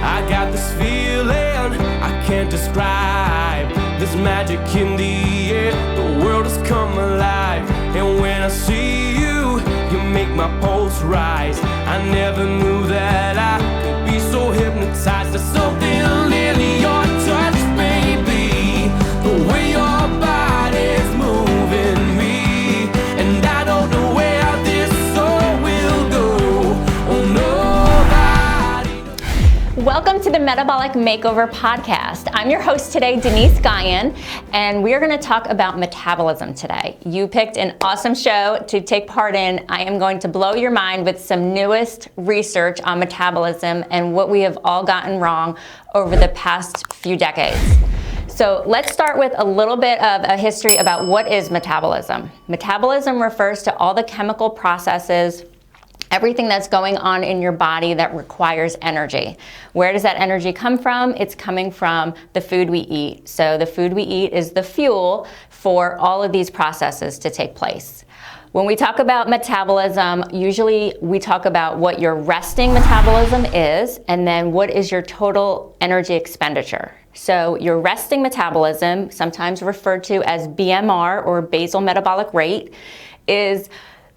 I got this feeling I can't describe. This magic in the air, the world has come alive. And when I see you, you make my pulse rise. I never knew that I could be so hypnotized. There's something in your touch, baby, the way your body's moving me. And I don't know where this soul will go. Oh, nobody. Welcome to the Metabolic Makeover podcast. I'm your host today, Denise Guyan, and we're going to talk about metabolism today. You picked an awesome show to take part in. I am going to blow your mind with some newest research on metabolism and what we have all gotten wrong over the past few decades. So let's start with a little bit of a history about what is metabolism. Metabolism refers to all the chemical processes, everything that's going on in your body that requires energy. Where does that energy come from? It's coming from the food we eat. So the food we eat is the fuel for all of these processes to take place. When we talk about metabolism, usually we talk about what your resting metabolism is, and then what is your total energy expenditure. So your resting metabolism, sometimes referred to as BMR or basal metabolic rate, is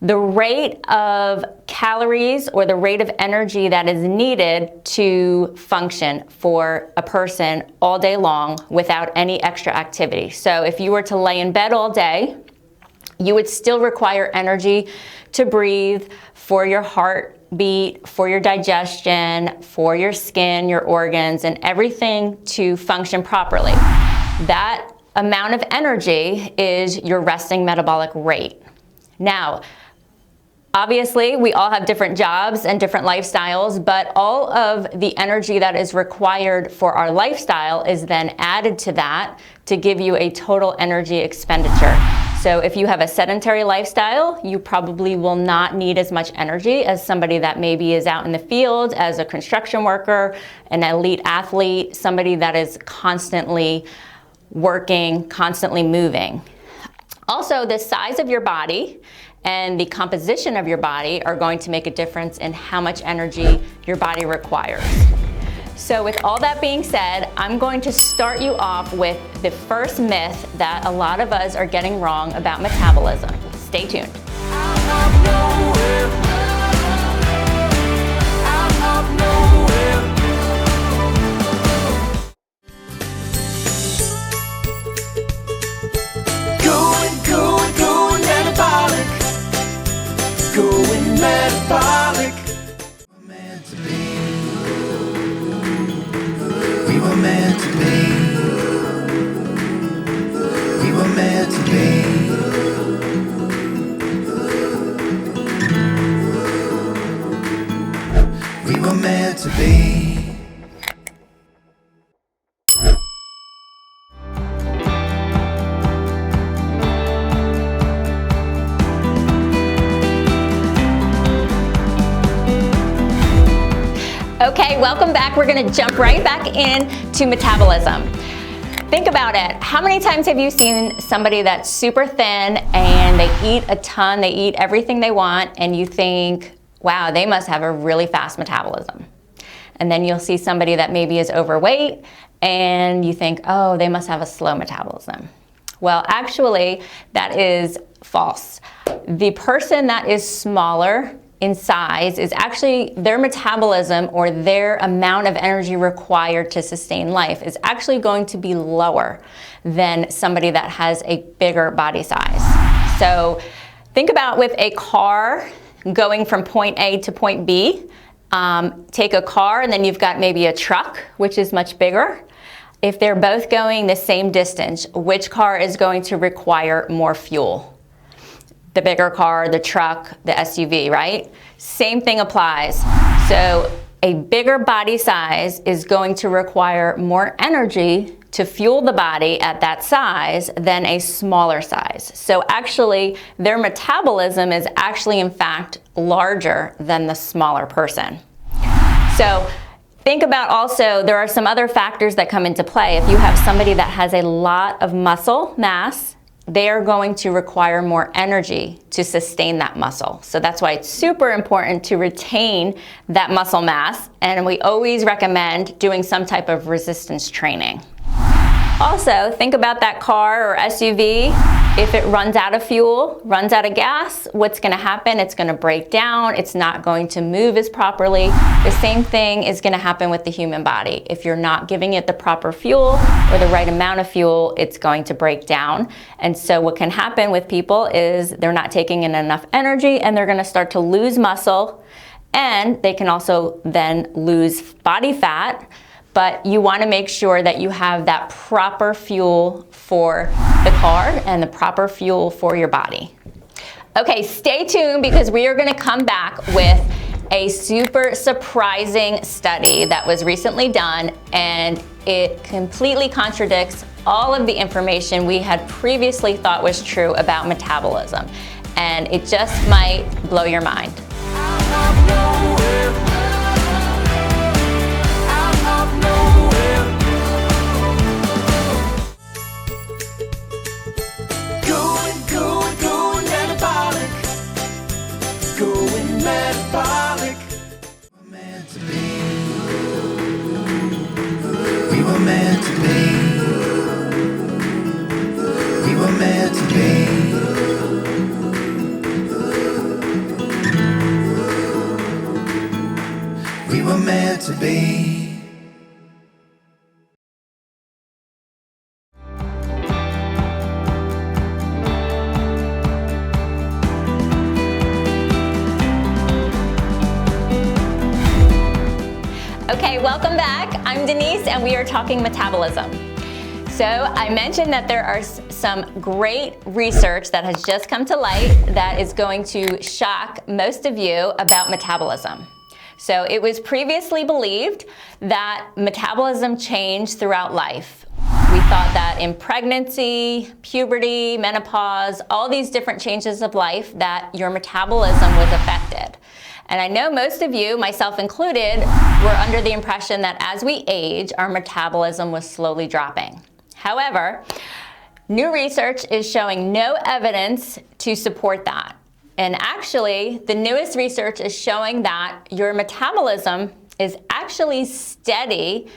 the rate of calories or the rate of energy that is needed to function for a person all day long without any extra activity. So if you were to lay in bed all day, you would still require energy to breathe, for your heartbeat, for your digestion, for your skin, your organs, and everything to function properly. That amount of energy is your resting metabolic rate. Now, obviously, we all have different jobs and different lifestyles, but all of the energy that is required for our lifestyle is then added to that to give you a total energy expenditure. So if you have a sedentary lifestyle, you probably will not need as much energy as somebody that maybe is out in the field as a construction worker, an elite athlete, somebody that is constantly working, constantly moving. Also, the size of your body and the composition of your body are going to make a difference in how much energy your body requires. So with all that being said, I'm going to start you off with the first myth that a lot of us are getting wrong about metabolism. Stay tuned. Going metabolic. Going metabolic. We're meant to be. We were meant to be. We were meant to be. We were meant to be. Okay, welcome back. We're gonna jump right back into metabolism. Think about it. How many times have you seen somebody that's super thin and they eat a ton, they eat everything they want, and you think, wow, they must have a really fast metabolism. And then you'll see somebody that maybe is overweight and you think, oh, they must have a slow metabolism. Well, actually, that is false. The person that is smaller in size is actually their metabolism, or their amount of energy required to sustain life, is actually going to be lower than somebody that has a bigger body size. So think about with a car going from point A to point B. Take a car and then you've got maybe a truck, which is much bigger. If they're both going the same distance, which car is going to require more fuel? The bigger car, the truck, the SUV, right? Same thing applies. So a bigger body size is going to require more energy to fuel the body at that size than a smaller size. So actually, their metabolism is actually, in fact, larger than the smaller person. So think about also, there are some other factors that come into play. If you have somebody that has a lot of muscle mass they are going to require more energy to sustain that muscle. So that's why it's super important to retain that muscle mass, and we always recommend doing some type of resistance training. Also, think about that car or SUV. If it runs out of fuel, runs out of gas, what's gonna happen? It's gonna break down, it's not going to move as properly. The same thing is gonna happen with the human body. If you're not giving it the proper fuel or the right amount of fuel, it's going to break down. And so what can happen with people is they're not taking in enough energy and they're gonna start to lose muscle, and they can also then lose body fat. But you want to make sure that you have that proper fuel for the car and the proper fuel for your body. Okay, stay tuned because we are going to come back with a super surprising study that was recently done, and it completely contradicts all of the information we had previously thought was true about metabolism. And it just might blow your mind. Metabolic. We were meant to be. We were meant to be. We were meant to be. We were meant to be. Okay, welcome back. I'm Denise and we are talking metabolism. So I mentioned that there are some great research that has just come to light that is going to shock most of you about metabolism. So it was previously believed that metabolism changed throughout life. We thought that in pregnancy, puberty, menopause, all these different changes of life, that your metabolism was affected. And I know most of you, myself included, were under the impression that as we age, our metabolism was slowly dropping. However, new research is showing no evidence to support that. And actually, the newest research is showing that your metabolism is actually steady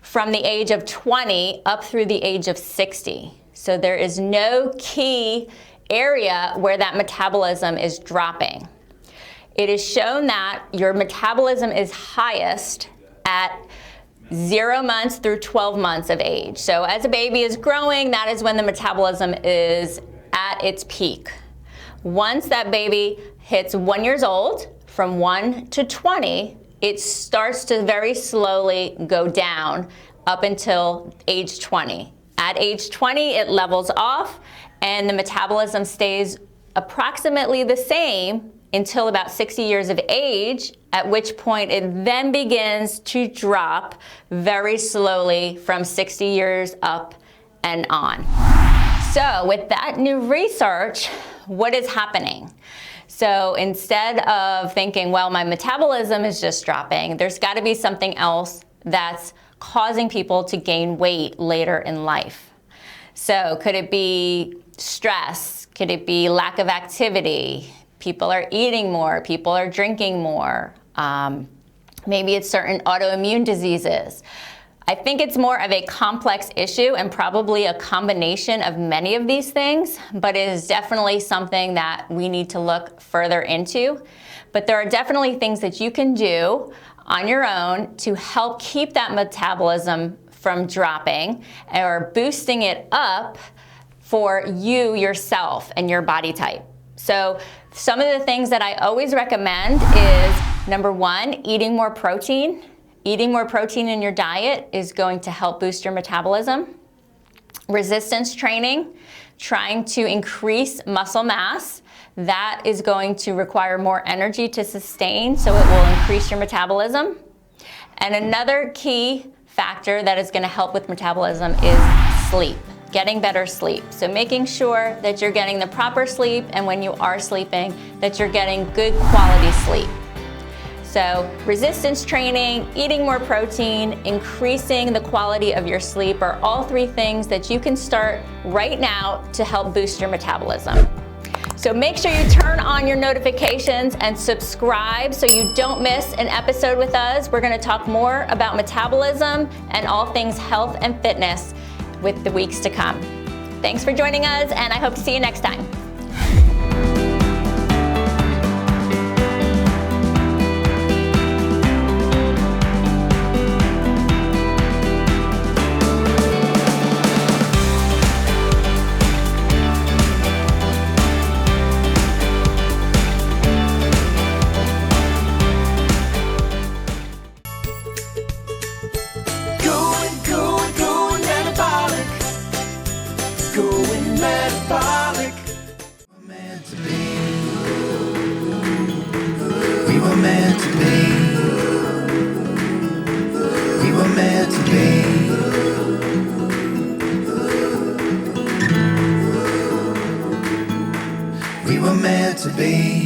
from the age of 20 up through the age of 60. So there is no key area where that metabolism is dropping. It is shown that your metabolism is highest at 0 months through 12 months of age. So as a baby is growing, that is when the metabolism is at its peak. Once that baby hits 1 year old, from 1 to 20, it starts to very slowly go down up until age 20. At age 20, it levels off and the metabolism stays approximately the same until about 60 years of age, at which point it then begins to drop very slowly from 60 years up and on. So with that new research, what is happening? So instead of thinking, well, my metabolism is just dropping, there's got to be something else that's causing people to gain weight later in life. So could it be stress? Could it be lack of activity? People are eating more, people are drinking more. Maybe it's certain autoimmune diseases. I think it's more of a complex issue and probably a combination of many of these things, but it is definitely something that we need to look further into. But there are definitely things that you can do on your own to help keep that metabolism from dropping or boosting it up for you yourself and your body type. So some of the things that I always recommend is, number one, eating more protein. Eating more protein in your diet is going to help boost your metabolism. Resistance training, trying to increase muscle mass. That is going to require more energy to sustain, so it will increase your metabolism. And another key factor that is going to help with metabolism is sleep. Getting better sleep. So making sure that you're getting the proper sleep, and when you are sleeping, that you're getting good quality sleep. So resistance training, eating more protein, increasing the quality of your sleep are all 3 things that you can start right now to help boost your metabolism. So make sure you turn on your notifications and subscribe so you don't miss an episode with us. We're going to talk more about metabolism and all things health and fitness with the weeks to come. Thanks for joining us, and I hope to see you next time. Going metabolic. Meant to be. We were meant to be. We were meant to be. We were meant to be.